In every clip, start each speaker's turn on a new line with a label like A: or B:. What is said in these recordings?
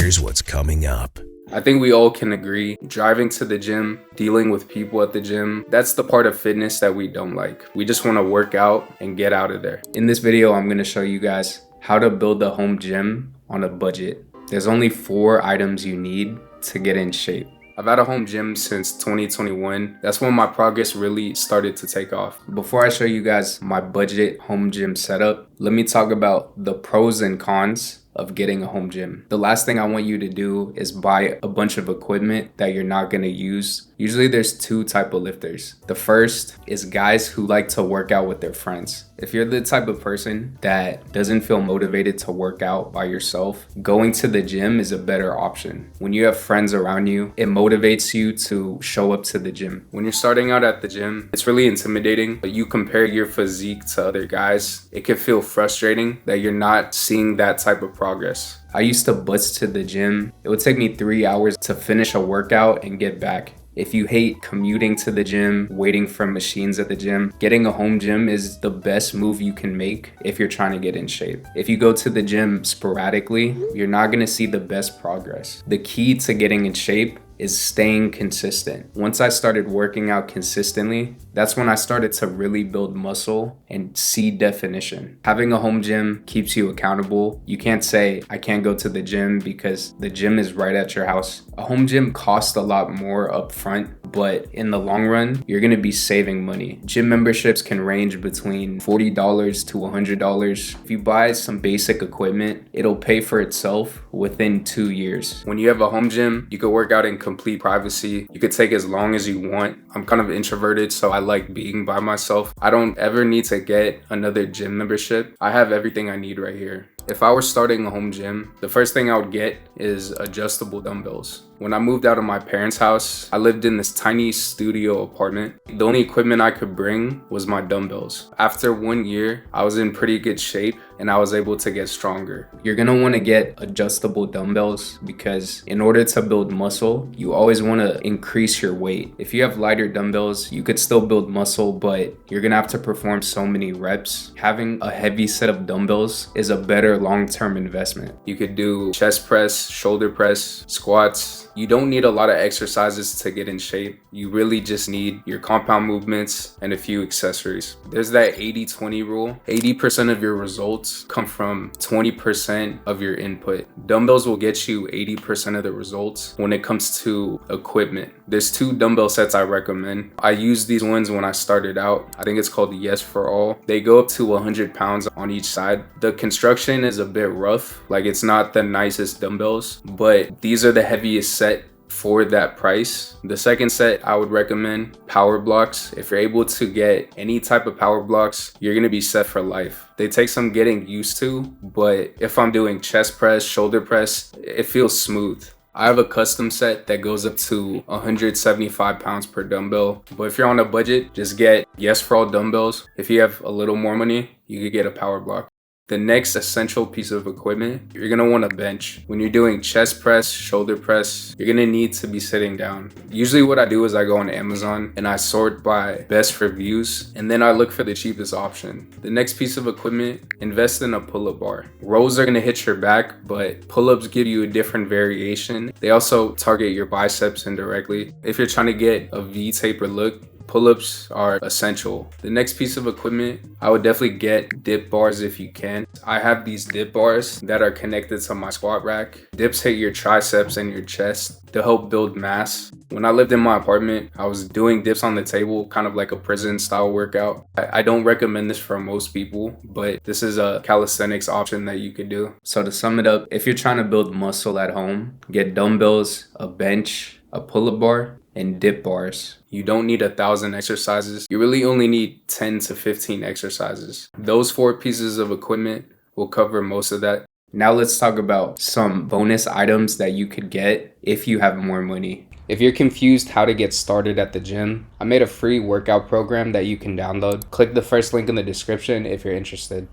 A: Here's what's coming up.
B: I think we all can agree, driving to the gym, dealing with people at the gym, that's the part of fitness that we don't like. We just want to work out and get out of there. In this video, I'm going to show you guys how to build a home gym on a budget. There's only 4 items you need to get in shape. I've had a home gym since 2021. That's when my progress really started to take off. Before I show you guys my budget home gym setup, let me talk about the pros and cons of getting a home gym. The last thing I want you to do is buy a bunch of equipment that you're not going to use. Usually there's 2 types of lifters. The first is guys who like to work out with their friends. If you're the type of person that doesn't feel motivated to work out by yourself, going to the gym is a better option. When you have friends around you, it motivates you to show up to the gym. When you're starting out at the gym, it's really intimidating, but you compare your physique to other guys. It can feel frustrating that you're not seeing that type of progress. I used to bus to the gym. It would take me 3 hours to finish a workout and get back. If you hate commuting to the gym, waiting for machines at the gym, getting a home gym is the best move you can make if you're trying to get in shape. If you go to the gym sporadically, you're not going to see the best progress. The key to getting in shape is staying consistent. Once I started working out consistently, that's when I started to really build muscle and see definition. Having a home gym keeps you accountable. You can't say, I can't go to the gym because the gym is right at your house. A home gym costs a lot more upfront, but in the long run, you're gonna be saving money. Gym memberships can range between $40 to $100. If you buy some basic equipment, it'll pay for itself within 2 years. When you have a home gym, you can work out in complete privacy. You could take as long as you want. I'm kind of introverted, so I like being by myself. I don't ever need to get another gym membership. I have everything I need right here. If I were starting a home gym, the first thing I would get is adjustable dumbbells. When I moved out of my parents' house, I lived in this tiny studio apartment. The only equipment I could bring was my dumbbells. After 1 year, I was in pretty good shape and I was able to get stronger. You're gonna wanna get adjustable dumbbells because in order to build muscle, you always wanna increase your weight. If you have lighter dumbbells, you could still build muscle, but you're gonna have to perform so many reps. Having a heavy set of dumbbells is a better long-term investment. You could do chest press, shoulder press, squats. You don't need a lot of exercises to get in shape. You really just need your compound movements and a few accessories. There's that 80-20 rule. 80% of your results come from 20% of your input. Dumbbells will get you 80% of the results when it comes to equipment. There's 2 dumbbell sets I recommend. I used these ones when I started out. I think it's called Yes for All. They go up to 100 pounds on each side. The construction is a bit rough. Like, it's not the nicest dumbbells, but these are the heaviest set for that price. The second set I would recommend, power blocks. If you're able to get any type of power blocks, you're gonna be set for life. They take some getting used to, but if I'm doing chest press, shoulder press, it feels smooth. I have a custom set that goes up to 175 pounds per dumbbell. But if you're on a budget, just get Yes for All dumbbells. If you have a little more money, you could get a power block. The next essential piece of equipment, you're gonna want a bench. When you're doing chest press, shoulder press, you're gonna need to be sitting down. Usually what I do is I go on Amazon and I sort by best reviews, and then I look for the cheapest option. The next piece of equipment, invest in a pull-up bar. Rows are gonna hit your back, but pull-ups give you a different variation. They also target your biceps indirectly. If you're trying to get a V-taper look, pull-ups are essential. The next piece of equipment, I would definitely get dip bars if you can. I have these dip bars that are connected to my squat rack. Dips hit your triceps and your chest to help build mass. When I lived in my apartment, I was doing dips on the table, kind of like a prison style workout. I don't recommend this for most people, but this is a calisthenics option that you could do. So to sum it up, if you're trying to build muscle at home, get dumbbells, a bench, a pull-up bar, and dip bars. You don't need 1,000 exercises. You really only need 10 to 15 exercises. Those 4 pieces of equipment will cover most of that. Now let's talk about some bonus items that you could get if you have more money. If you're confused how to get started at the gym, I made a free workout program that you can download. Click the first link in the description if you're interested.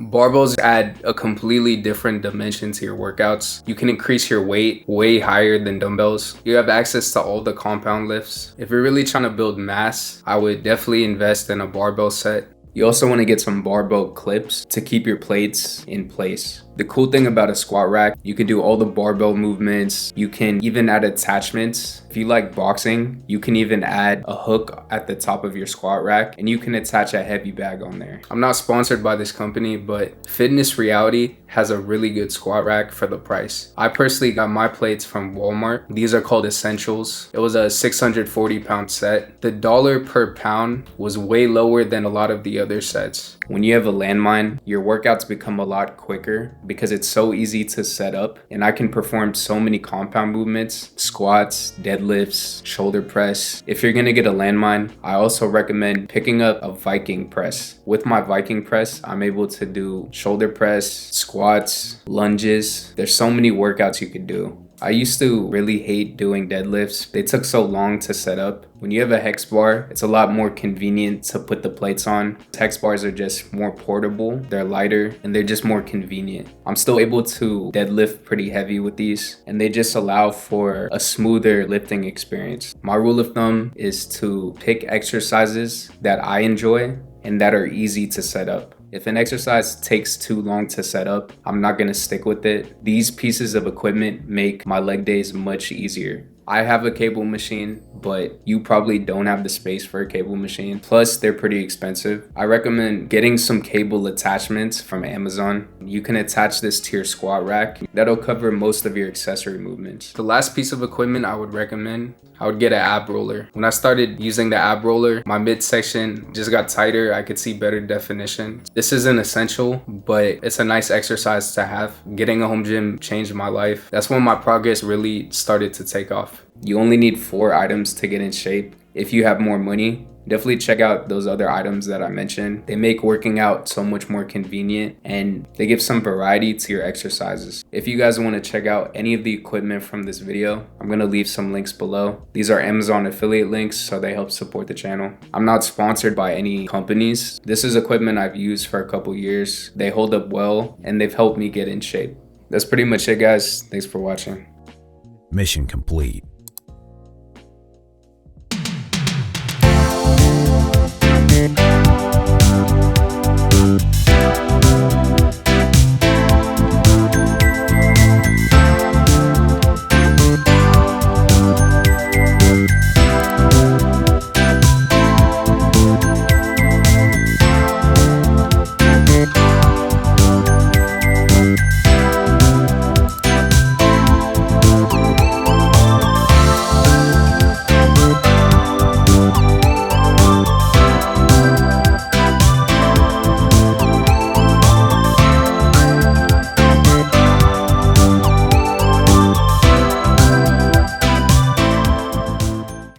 B: Barbells add a completely different dimension to your workouts. You can increase your weight way higher than dumbbells. You have access to all the compound lifts. If you're really trying to build mass, I would definitely invest in a barbell set. You also want to get some barbell clips to keep your plates in place. The cool thing about a squat rack, you can do all the barbell movements. You can even add attachments. If you like boxing, you can even add a hook at the top of your squat rack and you can attach a heavy bag on there. I'm not sponsored by this company, but Fitness Reality has a really good squat rack for the price. I personally got my plates from Walmart. These are called Essentials. It was a 640-pound set. The dollar per pound was way lower than a lot of the other sets. When you have a landmine, your workouts become a lot quicker because it's so easy to set up, and I can perform so many compound movements, squats, deadlifts, shoulder press. If you're gonna get a landmine, I also recommend picking up a Viking press. With my Viking press, I'm able to do shoulder press, squats, lunges. There's so many workouts you can do. I used to really hate doing deadlifts. They took so long to set up. When you have a hex bar, it's a lot more convenient to put the plates on. Hex bars are just more portable, they're lighter, and they're just more convenient. I'm still able to deadlift pretty heavy with these, and they just allow for a smoother lifting experience. My rule of thumb is to pick exercises that I enjoy and that are easy to set up. If an exercise takes too long to set up, I'm not gonna stick with it. These pieces of equipment make my leg days much easier. I have a cable machine, but you probably don't have the space for a cable machine. Plus, they're pretty expensive. I recommend getting some cable attachments from Amazon. You can attach this to your squat rack. That'll cover most of your accessory movements. The last piece of equipment I would recommend, I would get an ab roller. When I started using the ab roller, my midsection just got tighter. I could see better definition. This isn't essential, but it's a nice exercise to have. Getting a home gym changed my life. That's when my progress really started to take off. You only need 4 items to get in shape. If you have more money, definitely check out those other items that I mentioned. They make working out so much more convenient and they give some variety to your exercises. If you guys want to check out any of the equipment from this video, I'm going to leave some links below. These are Amazon affiliate links, so they help support the channel. I'm not sponsored by any companies. This is equipment I've used for a couple years. They hold up well and they've helped me get in shape. That's pretty much it, guys. Thanks for watching.
A: Mission complete.